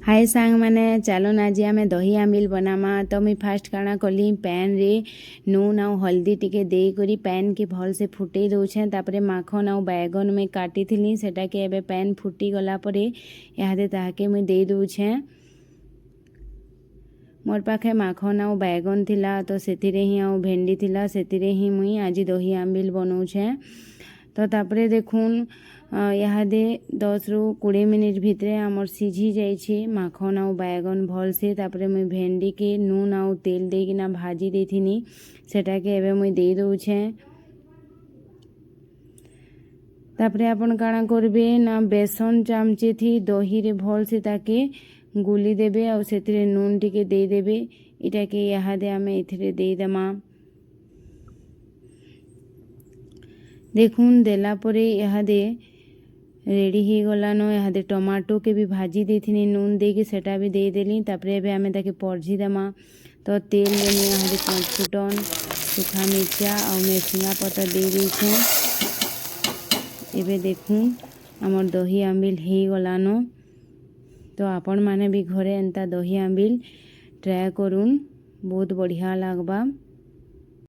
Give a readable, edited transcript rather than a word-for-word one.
हाय सांग मैंने चलो आज आम दही आंबिल बनामा। तो मुई फास्ट काଣା कली पैन रे नून आउ हल्दी टिके दे करी पैन के भल से फुटे दउछे। तापरे माखन आउ बैगन में काटी थिली सेटा के एबे पैन फुटी गला परे यादे ताहाके मुई दे दउछे। मोर पाखे माखन आउ बैगन थिला तो सेतिरे ही आउ भेंडी थिला सेतिरे ही मुई आज दही आंबिल बनाउछे। तो तापरे देखुन यादे 10 रु 20 मिनिट भितरे आमर सिझी जाइछे माखन आउ बैगन भल से। तापरे मुई भेंडी के नून आउ तेल देकिना भाजी देथिनी सेटा के एबे मुई दे दउछे। तापरे आपण काଣା करबे ना बेसन चामचे थी दही रे भल से ताके गुली देबे और सेतिरे नून टिके दे देबे। इटा के यादे आमे इथिरे दे देमा। देखुन देला परे यादे रेडी ही गलान। यादे टमाटो के भी भाजी देथिनी नून दे के सेटा भी दे देली। तापरे एबे आमे ताके परझी देमा। तो तेल लेनी यादे 5 फुटन सूखा मिर्चा और मेसिंगा पत्ता दे देछे। एबे देखुन आमर दही आंबिल ही गलान। तो आपण माने भी घरे एंता दही आंबिल ट्राए करुन बहुत बढ़िया लागबा।